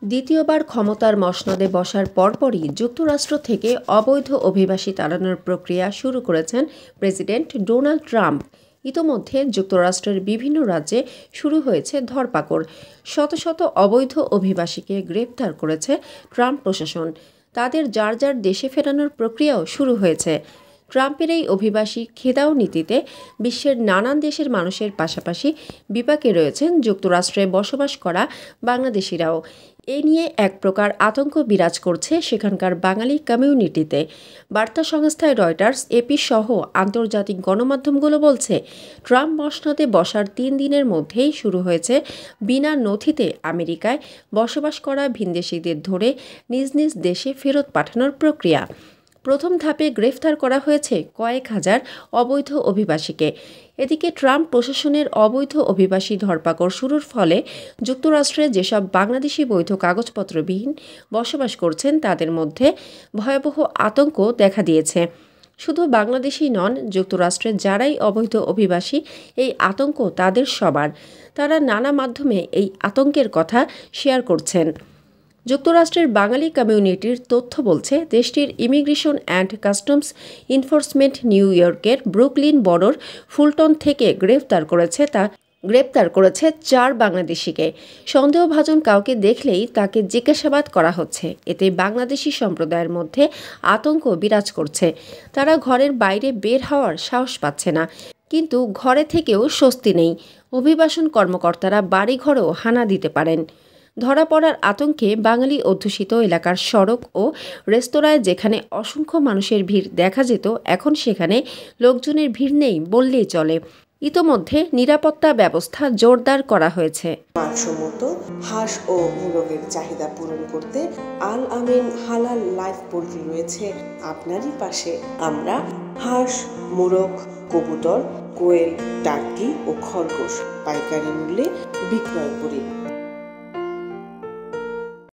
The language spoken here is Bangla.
দ্বিতীয়বার ক্ষমতার মসনদে বসার পরপরই যুক্তরাষ্ট্র থেকে অবৈধ অভিবাসী তাড়ানোর প্রক্রিয়া শুরু করেছেন প্রেসিডেন্ট ডোনাল্ড ট্রাম্প। ইতোমধ্যে যুক্তরাষ্ট্রের বিভিন্ন রাজ্যে শুরু হয়েছে ধরপাকড়। শত শত অবৈধ অভিবাসীকে গ্রেপ্তার করেছে ট্রাম্প প্রশাসন। তাদের যার যার দেশে ফেরানোর প্রক্রিয়াও শুরু হয়েছে। ট্রাম্পের এই অভিবাসী খেদাও নীতিতে বিশ্বের নানান দেশের মানুষের পাশাপাশি বিপাকে রয়েছেন যুক্তরাষ্ট্রে বসবাস করা বাংলাদেশিরাও। এ নিয়ে এক প্রকার আতঙ্ক বিরাজ করছে সেখানকার বাঙালি কমিউনিটিতে। বার্তা সংস্থায় রয়টার্স, এপি সহ আন্তর্জাতিক গণমাধ্যমগুলো বলছে, ট্রাম্প মসনদে বসার 3 দিনের মধ্যেই শুরু হয়েছে বিনা নথিতে আমেরিকায় বসবাস করা ভিনদেশিদের ধরে নিজ নিজ দেশে ফেরত পাঠানোর প্রক্রিয়া। প্রথম ধাপে গ্রেফতার করা হয়েছে কয়েক হাজার অবৈধ অভিবাসীকে। এদিকে ট্রাম্প প্রশাসনের অবৈধ অভিবাসী ধরপাকড় শুরুর ফলে যুক্তরাষ্ট্রে যেসব বাংলাদেশি বৈধ কাগজপত্রবিহীন বসবাস করছেন তাদের মধ্যে ভয়াবহ আতঙ্ক দেখা দিয়েছে। শুধু বাংলাদেশি নন, যুক্তরাষ্ট্রের যারাই অবৈধ অভিবাসী, এই আতঙ্ক তাদের সবার। তারা নানা মাধ্যমে এই আতঙ্কের কথা শেয়ার করছেন। যুক্তরাষ্ট্রের বাঙালি কমিউনিটির তথ্য বলছে, দেশটির immigration and customs enforcement new ইয়র্কের ব্রুকলিন বরোর ফুলটন থেকে গ্রেপ্তার করেছে 4 বাংলাদেশিকে। সন্দেহভাজন কাউকে দেখলেই তাকে জিজ্ঞাসাবাদ করা হচ্ছে। এতে বাংলাদেশি সম্প্রদায়ের মধ্যে আতঙ্ক বিরাজ করছে। তারা ঘরের বাইরে বের হওয়ার সাহস পাচ্ছে না, কিন্তু ঘরে থেকেও স্বস্তি নেই। অভিবাসন কর্মকর্তারা বাড়িঘরেও হানা দিতে পারেন। ধরা পড়ার আতঙ্কে বাঙালি অধ্যুষিত এলাকার সড়ক ও রেস্তোরাঁয় যেখানে অসংখ্য মানুষের ভিড় দেখা যেত, এখন সেখানে লোকজনের ভিড় নেই বললেই চলে। ইতোমধ্যে নিরাপত্তা ব্যবস্থা জোরদার করা হয়েছে। মানসম্মত হাঁস ও মোরগের চাহিদা পূরণ করতে আল আমিন হালাল লাইফ পোল্ট্রি রয়েছে আপনারই পাশে। আমরা হাঁস, মোরগ, কবুতর, কোয়েল, টার্কি ও খরগোশ পাইকারি মূল্যে বিক্রয় করি।